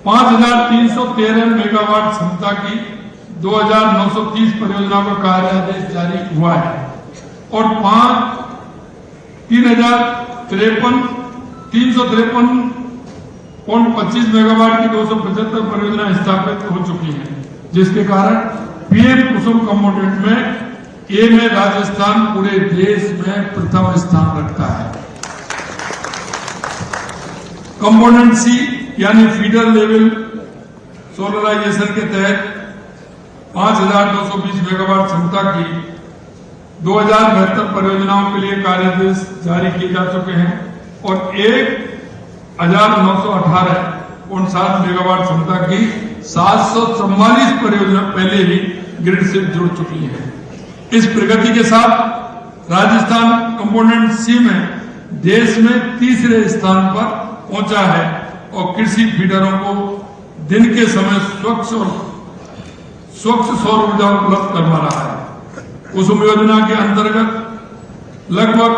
5313 megawatt क्षमता की 2930 परियोजनाओं का कार्यादेश जारी हुआ है और 353.25 मेगावाट की 275 परियोजनाएं स्थापित हो चुकी हैं, जिसके कारण पीएम कुसुम कंपोनेंट में ए में राजस्थान पूरे देश में प्रथम स्थान रखता है। कंपोनेंट सी यानी फीडर लेवल सोलराइजेशन के तहत 5220 मेगावाट क्षमता की 2072 परियोजनाओं के लिए कार्यादेश जारी किए जा चुके हैं और 1918.7 मेगावाट क्षमता की 744 परियोजना पहले ही ग्रिड से जुड़ चुकी है। इस प्रगति के साथ राजस्थान कंपोनेंट सी में देश में तीसरे स्थान पर पहुंचा है और कृषि फीडरों को दिन के समय स्वच्छ सौर ऊर्जा उपलब्ध करवा रहा है। कुसुम योजना के अंतर्गत लगभग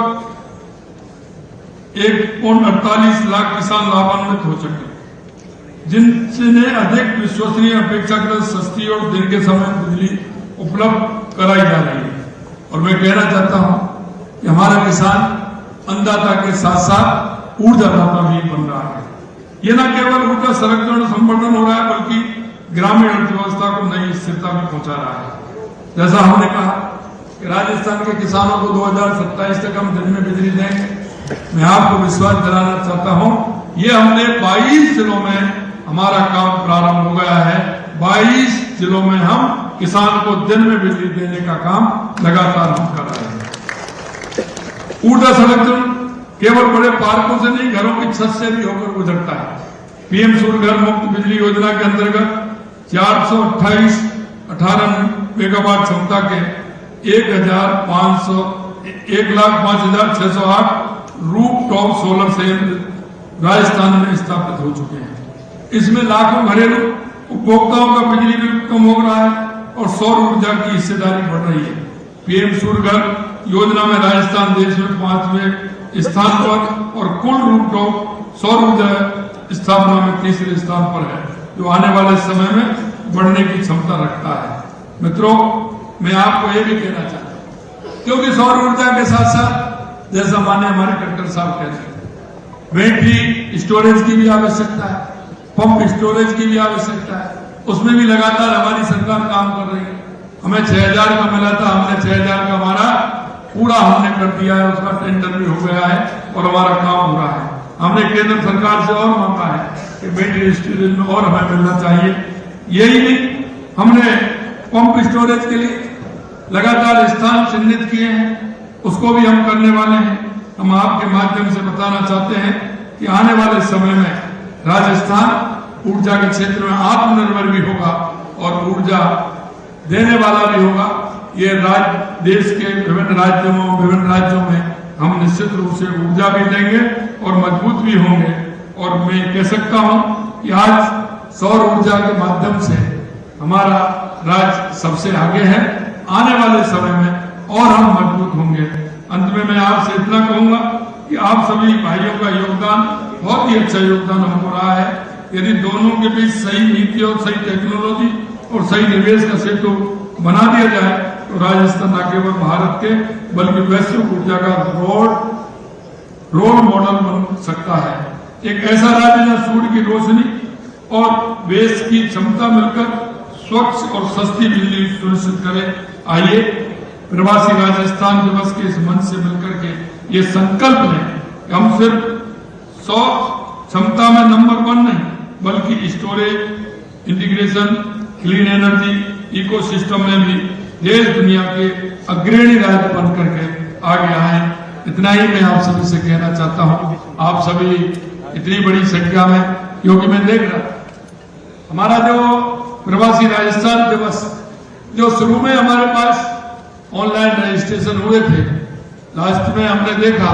1.48 लाख किसान लाभान्वित हो चुके, जिनसे अधिक विश्वसनीय अपेक्षाकृत सस्ती और दिन के समय बिजली उपलब्ध कराई जा रही है। और मैं कहना चाहता हूं कि हमारा किसान अन्नदाता के साथ साथ ऊर्जादाता भी बन रहा है। ये न केवल ऊर्जा संरक्षण और संवर्धन हो रहा है, बल्कि ग्रामीण अर्थव्यवस्था को नई स्थिरता में पहुंचा रहा है। जैसा हमने कहा कि राजस्थान के किसानों को 2027 तक हम दिन में बिजली देंगे। मैं आपको विश्वास दिलाना चाहता हूं, ये हमने 22 जिलों में हमारा काम प्रारंभ हो गया है। 22 जिलों में हम किसान को दिन में बिजली देने का काम लगातार हम कर रहे हैं। ऊर्जा संरक्षण केवल बड़े पार्कों से नहीं, घरों की छत से भी होकर गुजरता है। पीएम सूर्य घर मुफ्त बिजली योजना के अंतर्गत 428.18 मेगावाट क्षमता के 1,05,608 रूफटॉप सोलर संयंत्र राजस्थान में स्थापित हो चुके हैं। इसमें लाखों घरेलू उपभोक्ताओं का बिजली बिल कम हो रहा है और सौर ऊर्जा की हिस्सेदारी बढ़ रही है। पीएम सूर्य घर योजना में राजस्थान देश में 5वें स्थान पर और कुल रूफटॉप सौर ऊर्जा स्थापना में तीसरे स्थान पर है, जो आने वाले समय में बढ़ने की क्षमता रखता है। मित्रों, मैं आपको यह भी कहना चाहता हूं, क्योंकि सौर ऊर्जा के साथ साथ जैसा माने हमारे कलेक्टर साहब कहते हैं, बैटरी स्टोरेज की भी आवश्यकता है, पंप स्टोरेज की भी आवश्यकता है। उसमें भी लगातार हमारी सरकार काम कर रही है। हमें 6000 का मिला था, हमने 6000 का हमारा पूरा हमने कर दिया है, उसका टेंडर भी हो गया है और हमारा काम हो रहा है। हमने केंद्र सरकार से और मांगा है कि बैटरी स्टोरेज में और हमें मिलना चाहिए। यही नहीं, हमने पंप स्टोरेज के लिए लगातार स्थान चिन्हित किए हैं, उसको भी हम करने वाले हैं। हम आपके माध्यम से बताना चाहते हैं कि आने वाले समय में राजस्थान ऊर्जा के क्षेत्र में आत्मनिर्भर भी होगा और ऊर्जा देने वाला भी होगा। ये देश के विभिन्न राज्यों में हम निश्चित रूप से ऊर्जा भी देंगे और मजबूत भी होंगे। और मैं कह सकता हूं कि आज सौर ऊर्जा के माध्यम से हमारा राज्य सबसे आगे है। आने वाले समय में और हम मजबूत होंगे। अंत में मैं आपसे इतना कहूंगा कि आप सभी भाइयों का योगदान, बहुत ही अच्छा योगदान हमको रहा है। यदि दोनों के बीच सही नीति और सही टेक्नोलॉजी और सही निवेश का सेतु बना दिया जाए तो राजस्थान न केवल भारत के बल्कि वैश्विक ऊर्जा का रोल मॉडल बन सकता है। एक ऐसा राज्य जहां सूर्य की रोशनी और देश की क्षमता मिलकर स्वच्छ और सस्ती बिजली सुनिश्चित करे। आइए प्रवासी राजस्थान दिवस के इस मंच से मिलकर के ये संकल्प लें कि हम सिर्फ 100 क्षमता में नंबर 1 नहीं, बल्कि storage, integration, clean energy, ecosystem में भी देश दुनिया के अग्रणी राज्य बन करके आगे आए। इतना ही मैं आप सभी से कहना चाहता हूं। आप सभी इतनी बड़ी संख्या में, क्योंकि मैं देख रहा हमारा जो प्रवासी राजस्थान दिवस जो शुरू में हमारे पास ऑनलाइन रजिस्ट्रेशन हुए थे, लास्ट में हमने देखा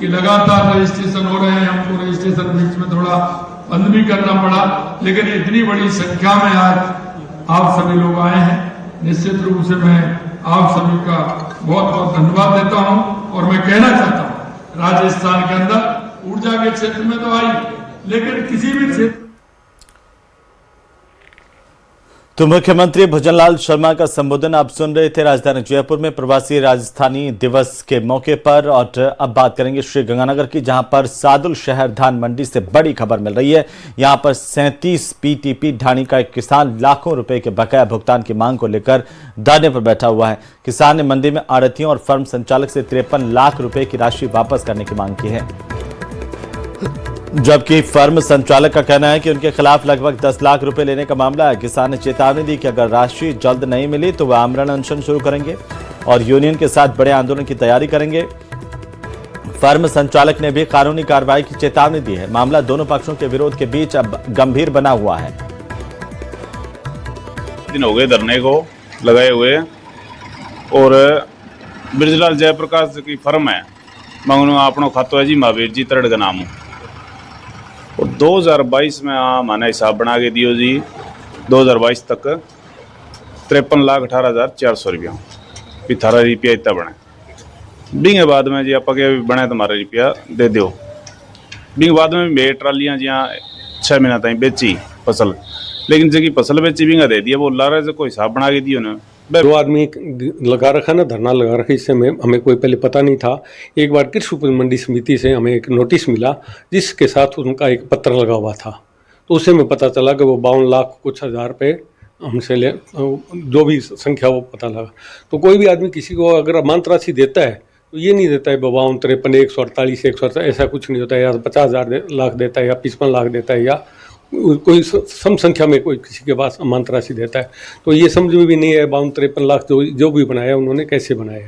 कि लगातार रजिस्ट्रेशन हो रहे हैं। हमको रजिस्ट्रेशन बीच में थोड़ा बंद भी करना पड़ा, लेकिन इतनी बड़ी संख्या में आज आप सभी लोग आए हैं। निश्चित रूप से मैं आप सभी का बहुत बहुत धन्यवाद देता हूं। और मैं कहना चाहता हूं, राजस्थान के अंदर ऊर्जा के क्षेत्र में तो आई, लेकिन किसी भी क्षेत्र तो मुख्यमंत्री भुजनलाल शर्मा का संबोधन आप सुन रहे थे राजधानी जयपुर में प्रवासी राजस्थानी दिवस के मौके पर। और अब बात करेंगे श्री गंगानगर की, जहां पर सादुल शहर धान मंडी से बड़ी खबर मिल रही है। यहां पर 37 पीटीपी ढाणी का एक किसान लाखों रुपए के बकाया भुगतान की मांग को लेकर धरने पर बैठा हुआ है। किसान ने मंडी में आड़तियों और फर्म संचालक से 53 लाख रुपए की राशि वापस करने की मांग की है, जबकि फर्म संचालक का कहना है कि उनके खिलाफ लगभग 10 लाख रुपए लेने का मामला है। किसान ने चेतावनी दी कि अगर राशि जल्द नहीं मिली तो वह आमरण अनशन शुरू करेंगे और यूनियन के साथ बड़े आंदोलन की तैयारी करेंगे। फर्म संचालक ने भी कानूनी कार्रवाई की चेतावनी दी है। मामला दोनों पक्षों के विरोध के बीच अब गंभीर बना हुआ है। दिन हो गए धरने को लगाए हुए और ब्रिजलाल जयप्रकाश की फर्म है मंगनो आपनो खातो है जी महावीर जी तरड़ का नाम और 2022 में मैंने हिसाब बना के दियो जी 2022 तक 53,18,400 रुपया भी थारा रुपया इतना बने बिंगे बाद में जी आप बने तुम्हारा रुपया दे दो। बिंगे बाद में मेरे ट्रालियाँ जी 6 महीना तक बेची फसल, लेकिन जगह फसल बेची बिंगा दे दिया वो ला रहे कोई हिसाब बना के दियो ना। 2 आदमी लगा रखा ना, धरना लगा रखा, इससे हमें कोई पहले पता नहीं था। एक बार कृषि उपज मंडी समिति से हमें एक नोटिस मिला जिसके साथ उनका एक पत्र लगा हुआ था, तो उससे हमें पता चला कि वो 52 लाख कुछ हज़ार रुपये हमसे ले, जो भी संख्या वो पता लगा। तो कोई भी आदमी किसी को अगर अमानत राशि देता है तो ये नहीं देता है 52, 53, 148, 148, ऐसा कुछ नहीं होता है, या 50,000 लाख देता है या 55 लाख देता है या कोई सम संख्या में कोई किसी के पास अमानत राशि देता है। तो ये समझ में भी नहीं है 52-53 लाख जो भी बनाया उन्होंने कैसे बनाया।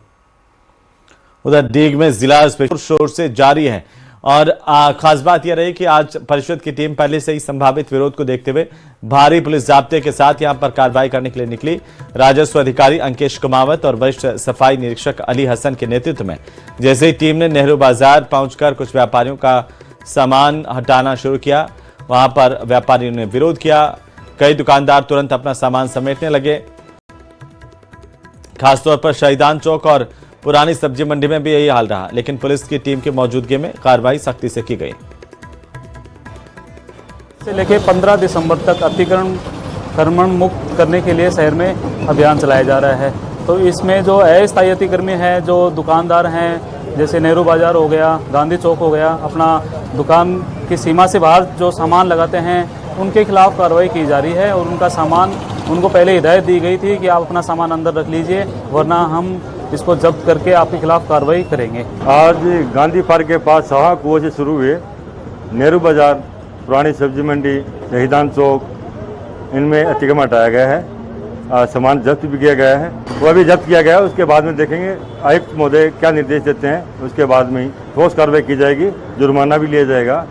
उधर डीग में जिला स्पेशल शोर से जारी है और खास बात यह रही कि आज परिषद की टीम पहले से ही संभावित विरोध को देखते हुए भारी पुलिस जाब्ते के साथ यहां पर कार्रवाई करने के लिए निकली। राजस्व अधिकारी अंकेश कुमावत और वरिष्ठ सफाई निरीक्षक अली हसन के नेतृत्व में जैसे ही टीम ने नेहरू बाजार पहुंचकर कुछ व्यापारियों का सामान हटाना शुरू किया, वहां पर व्यापारियों ने विरोध किया। कई दुकानदार तुरंत अपना सामान समेटने लगे। खासतौर पर शहीदान चौक और पुरानी सब्जी मंडी में भी यही हाल रहा, लेकिन पुलिस की टीम की मौजूदगी में कार्रवाई सख्ती से की गई। से लेकर 15 दिसंबर तक अतिक्रमण मुक्त करने के लिए शहर में अभियान चलाया जा रहा है। तो इसमें जो अस्थायी अतिक्रमी है, जो दुकानदार हैं, जैसे नेहरू बाजार हो गया, गांधी चौक हो गया, अपना दुकान की सीमा से बाहर जो सामान लगाते हैं उनके खिलाफ कार्रवाई की जा रही है। और उनका सामान, उनको पहले हिदायत दी गई थी कि आप अपना सामान अंदर रख लीजिए वरना हम इसको जब्त करके आपके खिलाफ कार्रवाई करेंगे। आज गांधी पार्क के पास सहा कुओं से शुरू हुए नेहरू बाजार, पुरानी सब्जी मंडी, शहीदान चौक, इनमें अतिक्रमण हटाया गया है। सामान जब्त भी किया गया है, वो अभी जब्त किया गया है। उसके बाद में देखेंगे आयुक्त महोदय क्या निर्देश देते हैं, उसके बाद में ठोस कार्रवाई की जाएगी, जुर्माना भी लिया जाएगा।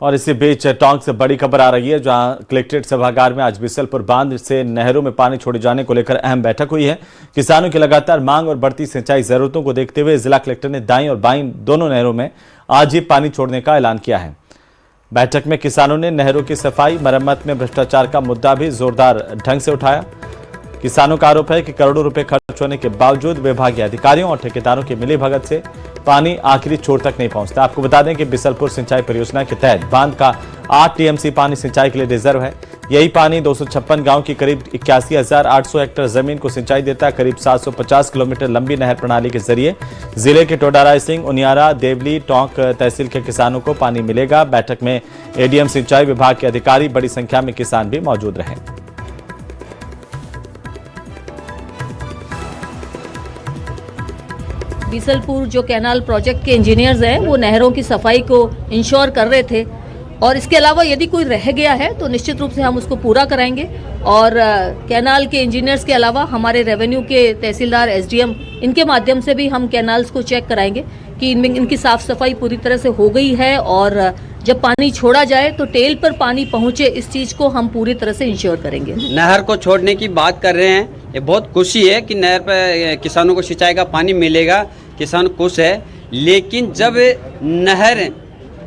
और इसी बीच टोंक से बड़ी खबर आ रही है, जहां कलेक्ट्रेट सभागार में आज बिसलपुर बांध से नहरों में पानी छोड़े जाने को लेकर अहम बैठक हुई है। किसानों की लगातार मांग और बढ़ती सिंचाई जरूरतों को देखते हुए जिला कलेक्टर ने दाईं और बाईं दोनों नहरों में आज ही पानी छोड़ने का ऐलान किया है। बैठक में किसानों ने नहरों की सफाई, मरम्मत में भ्रष्टाचार का मुद्दा भी जोरदार ढंग से उठाया। किसानों का आरोप है कि करोड़ों रुपए खर्च होने के बावजूद विभागीय अधिकारियों और ठेकेदारों की मिलीभगत से पानी आखिरी छोर तक नहीं पहुंचता। आपको बता दें कि बिसलपुर सिंचाई परियोजना के तहत बांध का 8 टीएमसी पानी सिंचाई के लिए रिजर्व है। यही पानी 256 गांव की करीब 81,800 हेक्टेयर जमीन को सिंचाई देता है। करीब 750 किलोमीटर लंबी नहर प्रणाली के जरिए जिले के टोडाराय सिंह, उनियारा, देवली, टोंक तहसील के किसानों को पानी मिलेगा। बैठक में एडीएम सिंचाई विभाग के अधिकारी, बड़ी संख्या में किसान भी मौजूद रहे। बिसलपुर जो कैनाल प्रोजेक्ट के इंजीनियर्स हैं वो नहरों की सफाई को इंश्योर कर रहे थे और इसके अलावा यदि कोई रह गया है तो निश्चित रूप से हम उसको पूरा कराएंगे। और कैनाल के इंजीनियर्स के अलावा हमारे रेवेन्यू के तहसीलदार, एसडीएम, इनके माध्यम से भी हम कैनाल्स को चेक कराएंगे कि इनमें इनकी साफ सफाई पूरी तरह से हो गई है और जब पानी छोड़ा जाए तो टेल पर पानी पहुंचे, इस चीज़ को हम पूरी तरह से इंश्योर करेंगे। नहर को छोड़ने की बात कर रहे हैं, ये बहुत खुशी है कि नहर पर किसानों को सिंचाई का पानी मिलेगा, किसान खुश है। लेकिन जब नहर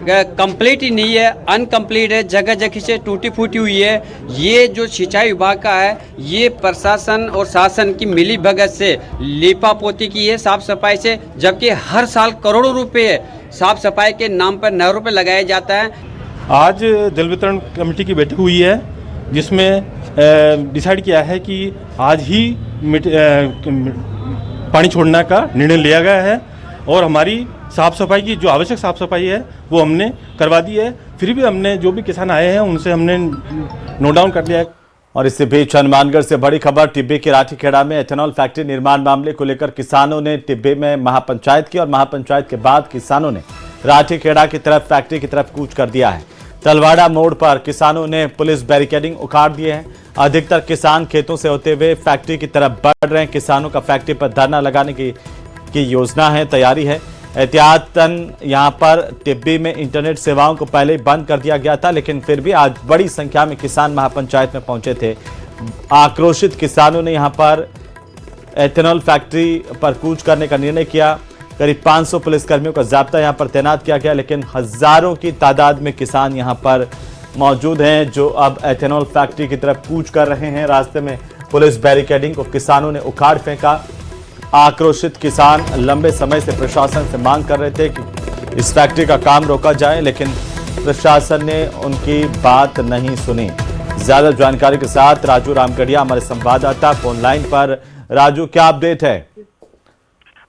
कंप्लीट ही नहीं है, अनकम्प्लीट है, जगह जगह से टूटी फूटी हुई है, ये जो सिंचाई विभाग का है ये प्रशासन और शासन की मिली भगत से लीपापोती की है साफ सफाई से, जबकि हर साल करोड़ों रुपए साफ सफाई के नाम पर नहरों पर लगाया जाता है। आज जल वितरण कमेटी की बैठक हुई है जिसमें डिसाइड किया है कि आज ही पानी छोड़ने का निर्णय लिया गया है और हमारी साफ़ सफाई की जो आवश्यक साफ़ सफाई है वो हमने करवा दी है। फिर भी हमने जो भी किसान आए हैं उनसे हमने नोट डाउन कर लिया है। और इसी बीच हनुमानगढ़ से बड़ी खबर, टिब्बे के राठीखेड़ा में एथेनॉल फैक्ट्री निर्माण मामले को लेकर किसानों ने टिब्बे में महापंचायत की और महापंचायत के बाद किसानों ने राठीखेड़ा की तरफ फैक्ट्री की तरफ कूच कर दिया है। तलवाड़ा मोड़ पर किसानों ने पुलिस बैरिकेडिंग उखाड़ दिए हैं। अधिकतर किसान खेतों से होते हुए फैक्ट्री की तरफ बढ़ रहे हैं। किसानों का फैक्ट्री पर धरना लगाने की योजना है, तैयारी है। एहतियातन यहां पर टिब्बी में इंटरनेट सेवाओं को पहले ही बंद कर दिया गया था, लेकिन फिर भी आज बड़ी संख्या में किसान महापंचायत में पहुंचे थे। आक्रोशित किसानों ने यहां पर एथेनॉल फैक्ट्री पर कूच करने का निर्णय किया। करीब 500 पुलिसकर्मियों का जाब्ता यहां पर तैनात किया गया, लेकिन हजारों की तादाद में किसान यहां पर मौजूद हैं जो अब एथेनॉल फैक्ट्री की तरफ कूच कर रहे हैं। रास्ते में पुलिस बैरिकेडिंग को किसानों ने उखाड़ फेंका। आक्रोशित किसान लंबे समय से प्रशासन से मांग कर रहे थे कि इस फैक्ट्री का काम रोका जाए, लेकिन प्रशासन ने उनकी बात नहीं सुनी। ज्यादा जानकारी के साथ राजू रामगढ़िया हमारे संवाददाता फोन लाइन पर। राजू, क्या अपडेट है?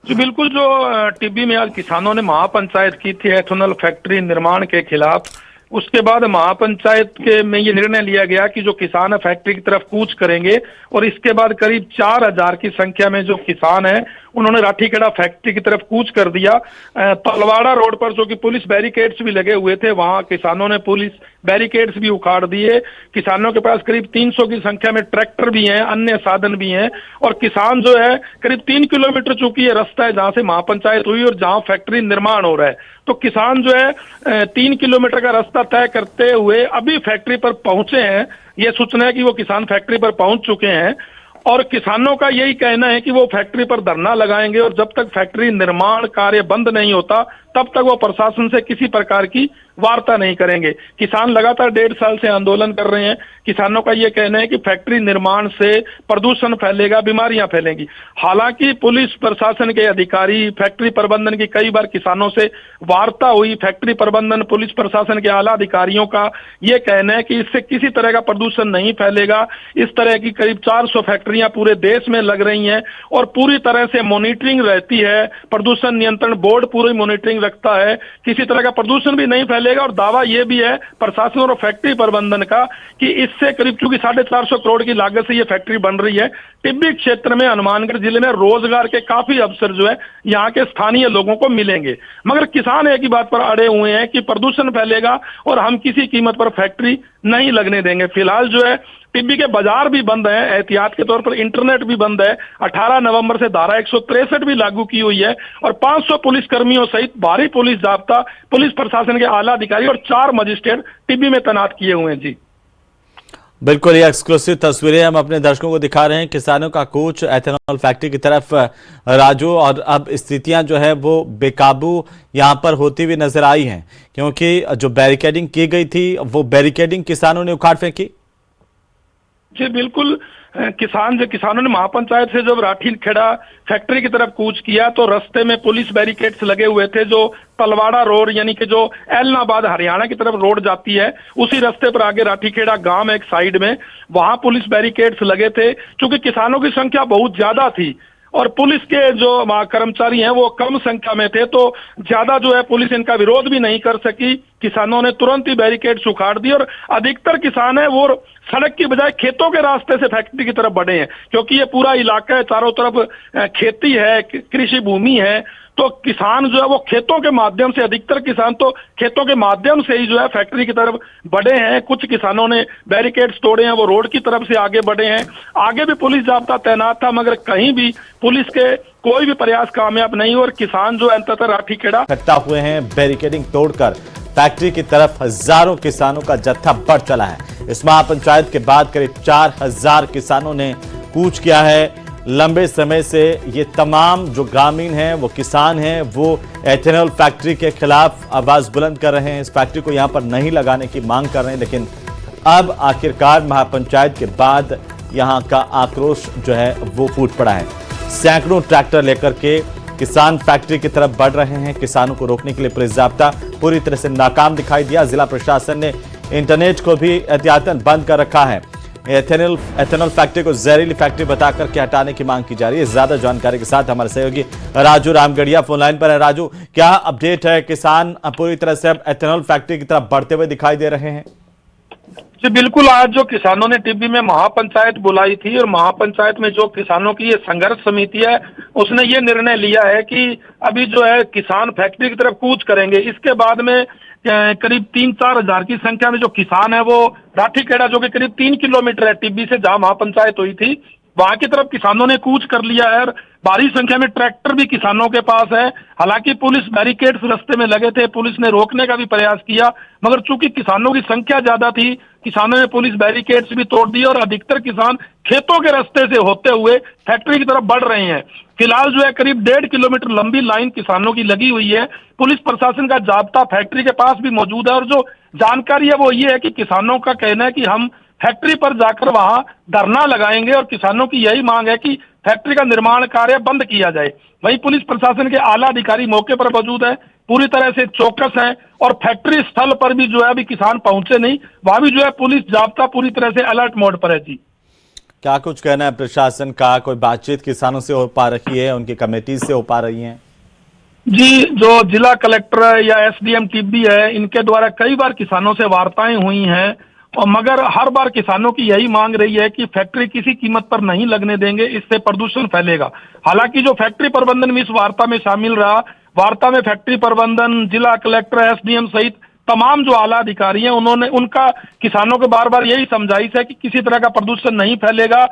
जी बिल्कुल, जो टिब्बी में आज किसानों ने महापंचायत की थी एथेनॉल फैक्ट्री निर्माण के खिलाफ, उसके बाद महापंचायत के में ये निर्णय लिया गया कि जो किसान है फैक्ट्री की तरफ कूच करेंगे और इसके बाद करीब 4000 की संख्या में जो किसान है उन्होंने राठीखेड़ा फैक्ट्री की तरफ कूच कर दिया। तलवाड़ा रोड पर जो कि पुलिस बैरिकेड्स भी लगे हुए थे, वहां किसानों ने पुलिस बैरिकेड्स भी उखाड़ दिए। किसानों के पास करीब 300 की संख्या में ट्रैक्टर भी हैं, अन्य साधन भी हैं और किसान जो है करीब 3 किलोमीटर चूंकि ये रास्ता है जहां से महापंचायत हुई और जहां फैक्ट्री निर्माण हो रहा है, तो किसान जो है 3 किलोमीटर का रास्ता तय करते हुए अभी फैक्ट्री पर पहुंचे हैं। ये सूचना है कि वो किसान फैक्ट्री पर पहुंच चुके हैं और किसानों का यही कहना है कि वो फैक्ट्री पर धरना लगाएंगे और जब तक फैक्ट्री निर्माण कार्य बंद नहीं होता तब तक वो प्रशासन से किसी प्रकार की वार्ता नहीं करेंगे। किसान लगातार 1.5 साल से आंदोलन कर रहे हैं। किसानों का ये कहना है कि फैक्ट्री निर्माण से प्रदूषण फैलेगा, बीमारियां फैलेंगी। हालांकि पुलिस प्रशासन के अधिकारी, फैक्ट्री प्रबंधन की कई बार किसानों से वार्ता हुई। फैक्ट्री प्रबंधन, पुलिस प्रशासन के आला अधिकारियों का ये कहना है कि इससे किसी तरह का प्रदूषण नहीं फैलेगा। इस तरह की करीब 400 फैक्ट्रियां पूरे देश में लग रही हैं और पूरी तरह से मॉनिटरिंग रहती है। प्रदूषण नियंत्रण बोर्ड पूरी मॉनिटरिंग रखता है, किसी तरह का प्रदूषण भी नहीं फैलेगा। और दावा यह भी है प्रशासन और फैक्ट्री प्रबंधन का कि इससे करीब चूंकि 450 करोड़ की लागत से यह फैक्ट्री बन रही है, टिब्बी क्षेत्र में, हनुमानगढ़ जिले में रोजगार के काफी अवसर जो है यहाँ के स्थानीय लोगों को मिलेंगे। मगर किसान एक ही बात पर अड़े हुए हैं कि प्रदूषण फैलेगा और हम किसी कीमत पर फैक्ट्री नहीं लगने देंगे। फिलहाल जो है टिब्बी के बाजार भी बंद है, एहतियात के तौर पर इंटरनेट भी बंद है। 18 नवंबर से धारा 163 भी लागू की हुई है और 500 पुलिस कर्मियों सहित भारी पुलिस जाब्ता, पुलिस प्रशासन के आला अधिकारी और 4 मजिस्ट्रेट टिब्बी में तैनात किए हुए हैं। जी बिल्कुल, ये एक्सक्लूसिव तस्वीरें हम अपने दर्शकों को दिखा रहे हैं। किसानों का कूच एथेनॉल फैक्ट्री की तरफ, राजू, और अब स्थितियां जो है वो बेकाबू यहां पर होती हुई नजर आई हैं, क्योंकि जो बैरिकेडिंग की गई थी वो बैरिकेडिंग किसानों ने उखाड़ फेंकी। जी बिल्कुल, किसानों ने महापंचायत से जब राठीखेड़ा फैक्ट्री की तरफ कूच किया तो रास्ते में पुलिस बैरिकेड्स लगे हुए थे। जो तलवाड़ा रोड यानी कि जो एलनाबाद हरियाणा की तरफ रोड जाती है, उसी रास्ते पर आगे राठीखेड़ा गांव एक साइड में, वहां पुलिस बैरिकेड्स लगे थे। क्योंकि किसानों की संख्या बहुत ज्यादा थी और पुलिस के जो कर्मचारी हैं वो कम संख्या में थे, तो ज्यादा जो है पुलिस इनका विरोध भी नहीं कर सकी। किसानों ने तुरंत ही बैरिकेड्स उखाड़ दी और अधिकतर किसान है वो सड़क की बजाय खेतों के रास्ते से फैक्ट्री की तरफ बढ़े हैं, क्योंकि ये पूरा इलाका है, चारों तरफ खेती है, कृषि भूमि है। तो किसान जो है वो खेतों के माध्यम से, अधिकतर किसान तो खेतों के माध्यम से ही जो है फैक्ट्री की तरफ बढ़े हैं। कुछ किसानों ने बैरिकेड्स तोड़े हैं, वो रोड की तरफ से आगे बढ़े हैं। आगे भी पुलिस जाब्ता तैनात था, मगर कहीं भी पुलिस के कोई भी प्रयास कामयाब नहीं और किसान जो अंततः राठीखेड़ा इकट्ठा हुए हैं। बैरिकेडिंग तोड़कर फैक्ट्री की तरफ हजारों किसानों का जत्था बढ़ चला है। इस महापंचायत के बाद करीब 4000 किसानों ने कूच किया है। लंबे समय से ये तमाम जो ग्रामीण हैं, वो किसान हैं, वो एथेनॉल फैक्ट्री के खिलाफ आवाज बुलंद कर रहे हैं। इस फैक्ट्री को यहां पर नहीं लगाने की मांग कर रहे हैं, लेकिन अब आखिरकार महापंचायत के बाद यहां का आक्रोश जो है वो फूट पड़ा है। सैकड़ों ट्रैक्टर लेकर के किसान फैक्ट्री की तरफ बढ़ रहे हैं। किसानों को रोकने के लिए पुलिस जाब्ता पूरी तरह से नाकाम दिखाई दिया। जिला प्रशासन ने इंटरनेट को भी एहतियातन बंद कर रखा है। एथेनॉल फैक्ट्री को जहरीली फैक्ट्री बताकर के हटाने की मांग की जा रही है। ज्यादा जानकारी के साथ हमारे सहयोगी राजू रामगढ़िया फोन लाइन पर है। राजू, क्या अपडेट है? किसान पूरी तरह से अब एथेनॉल फैक्ट्री की तरफ बढ़ते हुए दिखाई दे रहे हैं। जी बिल्कुल, आज जो किसानों ने टिब्बी में महापंचायत बुलाई थी और महापंचायत में जो किसानों की ये संघर्ष समिति है उसने ये निर्णय लिया है कि अभी जो है किसान फैक्ट्री की तरफ कूच करेंगे। इसके बाद में करीब 3-4 हजार की संख्या में जो किसान है वो राठीखेड़ा, जो कि करीब 3 किलोमीटर है टिब्बी से जहां महापंचायत हुई थी, वहां की तरफ किसानों ने कूच कर लिया है और भारी संख्या में ट्रैक्टर भी किसानों के पास है। हालांकि पुलिस बैरिकेड्स रास्ते में लगे थे, पुलिस ने रोकने का भी प्रयास किया, मगर चूंकि किसानों की संख्या ज्यादा थी, किसानों ने पुलिस बैरिकेड्स भी तोड़ दिए और अधिकतर किसान खेतों के रास्ते से होते हुए फैक्ट्री की तरफ बढ़ रहे हैं। फिलहाल जो है करीब 1.5 किलोमीटर लंबी लाइन किसानों की लगी हुई है। पुलिस प्रशासन का जाब्ता फैक्ट्री के पास भी मौजूद है और जो जानकारी है वो ये है कि किसानों का कहना है कि हम फैक्ट्री पर जाकर वहां धरना लगाएंगे और किसानों की यही मांग है कि फैक्ट्री का निर्माण कार्य बंद किया जाए। वहीं पुलिस प्रशासन के आला अधिकारी मौके पर मौजूद है, पूरी तरह से चौकस है और फैक्ट्री स्थल पर भी जो है अभी किसान पहुंचे नहीं, वहां भी जो है पुलिस जाब्ता पूरी तरह से अलर्ट मोड पर है। जी, क्या कुछ कहना है प्रशासन का? कोई बातचीत किसानों से हो पा रही है, उनकी कमेटी से हो पा रही है? जी, जो जिला कलेक्टर या एसडीएम टिब्बी है, इनके द्वारा कई बार किसानों से वार्ताएं हुई हैं और मगर हर बार किसानों की यही मांग रही है कि फैक्ट्री किसी कीमत पर नहीं लगने देंगे, इससे प्रदूषण फैलेगा। हालांकि जो फैक्ट्री प्रबंधन भी इस वार्ता में शामिल रहा, वार्ता में फैक्ट्री प्रबंधन, जिला कलेक्टर, एसडीएम सहित तमाम जो आला अधिकारी हैं, उन्होंने उनका किसानों को बार बार यही समझाइश है कि किसी तरह का प्रदूषण नहीं फैलेगा।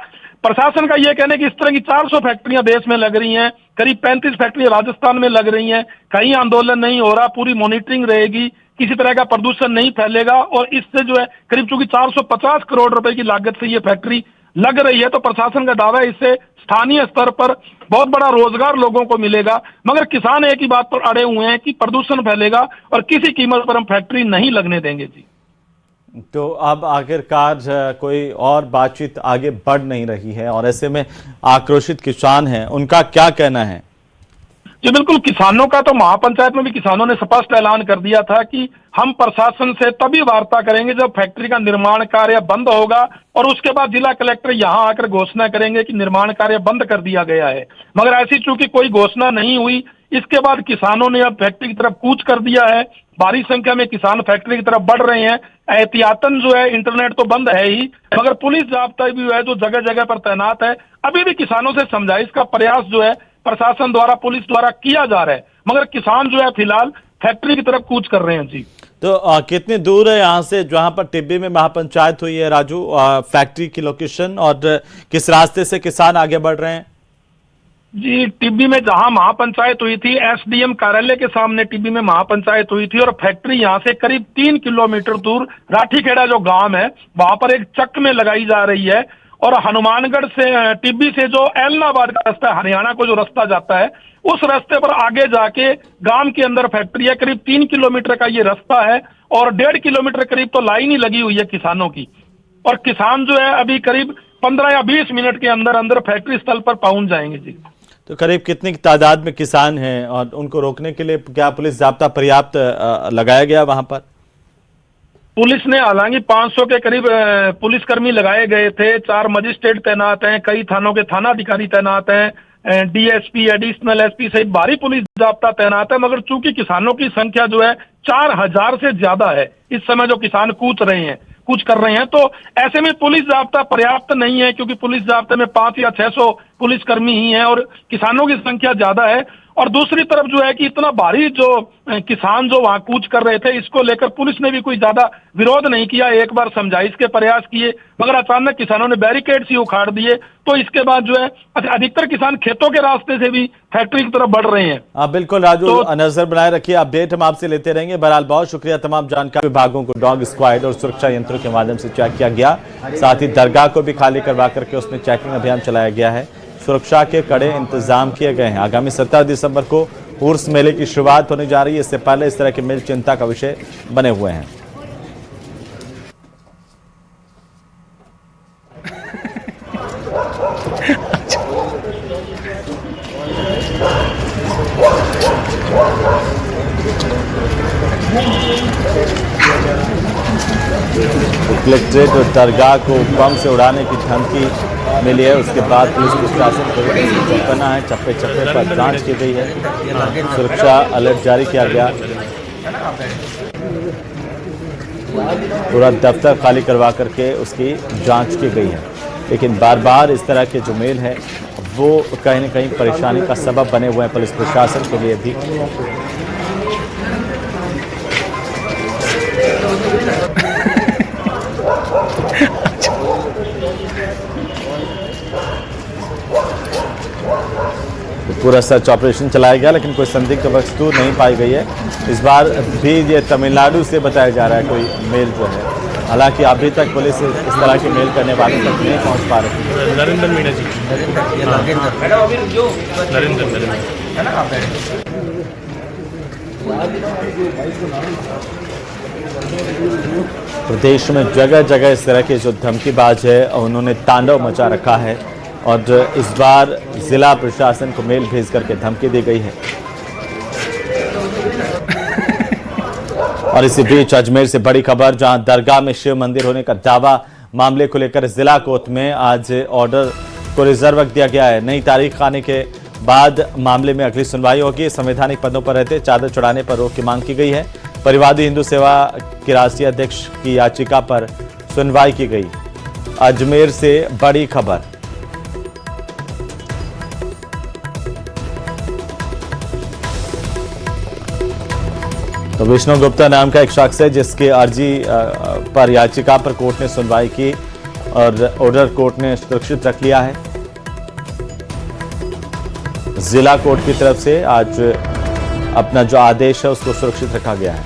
प्रशासन का यह कहना है कि इस तरह की 400 फैक्ट्रियां देश में लग रही हैं, करीब 35 फैक्ट्रियां राजस्थान में लग रही हैं, कहीं आंदोलन नहीं हो रहा, पूरी मॉनिटरिंग रहेगी, किसी तरह का प्रदूषण नहीं फैलेगा और इससे जो है करीब चूंकि 450 करोड़ रुपए की लागत से ये फैक्ट्री लग रही है, तो प्रशासन का दावा है इससे स्थानीय स्तर पर बहुत बड़ा रोजगार लोगों को मिलेगा। मगर किसान एक ही बात पर अड़े हुए हैं कि प्रदूषण फैलेगा और किसी कीमत पर हम फैक्ट्री नहीं लगने देंगे। जी, तो अब आखिरकार कोई और बातचीत आगे बढ़ नहीं रही है और ऐसे में आक्रोशित किसान हैं, उनका क्या कहना है? जी बिल्कुल, किसानों का तो महापंचायत में भी किसानों ने स्पष्ट ऐलान कर दिया था कि हम प्रशासन से तभी वार्ता करेंगे जब फैक्ट्री का निर्माण कार्य बंद होगा और उसके बाद जिला कलेक्टर यहां आकर घोषणा करेंगे कि निर्माण कार्य बंद कर दिया गया है। मगर ऐसी चूंकि कोई घोषणा नहीं हुई, इसके बाद किसानों ने अब फैक्ट्री की तरफ कूच कर दिया है। भारी संख्या में किसान फैक्ट्री की तरफ बढ़ रहे हैं। एहतियातन जो है इंटरनेट तो बंद है ही, मगर पुलिस जाब्ता भी है जो जगह जगह पर तैनात है। अभी भी किसानों से समझाइश का प्रयास जो है प्रशासन द्वारा, पुलिस द्वारा किया जा रहा है, मगर किसान जो है फिलहाल फैक्ट्री की तरफ कूच कर रहे हैं। जी, तो कितनी दूर है यहाँ से जहाँ पर टिब्बी में महापंचायत हुई है राजू, फैक्ट्री की लोकेशन, और किस रास्ते से किसान आगे बढ़ रहे हैं? जी, टिब्बी में जहां महापंचायत हुई थी, एसडीएम कार्यालय के सामने टिब्बी में महापंचायत हुई थी और फैक्ट्री यहां से करीब 3 किलोमीटर दूर राठीखेड़ा जो गांव है वहां पर एक चक में लगाई जा रही है और हनुमानगढ़ से टिब्बी से जो एलनाबाद का रास्ता, हरियाणा को जो रास्ता जाता है, उस रास्ते पर आगे जाके गांव के अंदर फैक्ट्री है। करीब 3 किलोमीटर का ये रास्ता है और 1.5 किलोमीटर करीब तो लाइन ही लगी हुई है किसानों की और किसान जो है अभी करीब 15 या 20 मिनट के अंदर अंदर फैक्ट्री स्थल पर पहुंच जाएंगे। जी, तो करीब कितनी तादाद में किसान हैं और उनको रोकने के लिए क्या पुलिस जाब्ता पर्याप्त लगाया गया वहां पर? पुलिस ने हालांकि 500 के करीब पुलिसकर्मी लगाए गए थे, 4 मजिस्ट्रेट तैनात हैं, कई थानों के थानाधिकारी तैनात हैं, डीएसपी, एडिशनल एसपी सहित भारी पुलिस जाब्ता तैनात है। मगर चूंकि किसानों की संख्या जो है 4000 से ज्यादा है इस समय जो किसान कूच कर रहे हैं, तो ऐसे में पुलिस जाब्ता पर्याप्त नहीं है, क्योंकि पुलिस जाब्ते में 500 या 600 पुलिसकर्मी ही हैं और किसानों की संख्या ज्यादा है। और दूसरी तरफ जो है कि इतना भारी जो किसान जो वहां कूच कर रहे थे, इसको लेकर पुलिस ने भी कोई ज्यादा विरोध नहीं किया। एक बार समझाइश के प्रयास किए, मगर अचानक किसानों ने बैरिकेड्स ही उखाड़ दिए, तो इसके बाद जो है अधिकतर किसान खेतों के रास्ते से भी फैक्ट्री की तरफ बढ़ रहे हैं। बिल्कुल राजू, तो नजर बनाए रखिए, अपडेट हम आपसे लेते रहेंगे। बहरहाल बहुत शुक्रिया। तमाम जानकारी विभागों को डॉग स्क्वाड और सुरक्षा यंत्रों के माध्यम से चेक किया गया, साथ ही दरगाह को भी खाली करवा करके उसमें चेकिंग अभियान चलाया गया है। सुरक्षा के कड़े इंतजाम किए गए हैं। आगामी 17 दिसंबर को उर्स मेले की शुरुआत होने जा रही है। इससे पहले इस तरह के मेल चिंता का विषय बने हुए हैं। कलेक्ट्रेट और दरगाह को बम से उड़ाने की धमकी मिली है। उसके बाद पुलिस प्रशासन को चौकन्ना है, चप्पे चप्पे पर जांच की गई है, सुरक्षा अलर्ट जारी किया गया, पूरा दफ्तर खाली करवा करके उसकी जांच की गई है। लेकिन बार बार इस तरह के जो मेल है वो कहीं न कहीं परेशानी का सबब बने हुए हैं पुलिस प्रशासन के लिए भी। पूरा सर्च ऑपरेशन चलाया गया लेकिन कोई संदिग्ध वस्तु नहीं पाई गई है। इस बार भी ये तमिलनाडु से बताया जा रहा है कोई मेल जो है, हालांकि अभी तक पुलिस इस तरह के मेल करने वालों तक नहीं पहुंच पा रही। नरेंद्र मीणा जी, प्रदेश में जगह जगह इस तरह के जो धमकीबाज है उन्होंने तांडव मचा रखा है और इस बार जिला प्रशासन को मेल भेज करके धमकी दी गई है। और इसी बीच अजमेर से बड़ी खबर, जहां दरगाह में शिव मंदिर होने का दावा, मामले को लेकर जिला कोर्ट में आज ऑर्डर को रिजर्व रख दिया गया है। नई तारीख आने के बाद मामले में अगली सुनवाई होगी। संवैधानिक पदों पर रहते चादर चढ़ाने पर रोक की मांग की गई है। परिवादी हिंदू सेवा के राष्ट्रीय अध्यक्ष की याचिका पर सुनवाई की गई। अजमेर से बड़ी खबर। तो विष्णु गुप्ता नाम का एक शख्स है जिसकी अर्जी पर याचिका पर कोर्ट ने सुनवाई की और ऑर्डर कोर्ट ने सुरक्षित रख लिया है। जिला कोर्ट की तरफ से आज अपना जो आदेश है उसको सुरक्षित रखा गया है।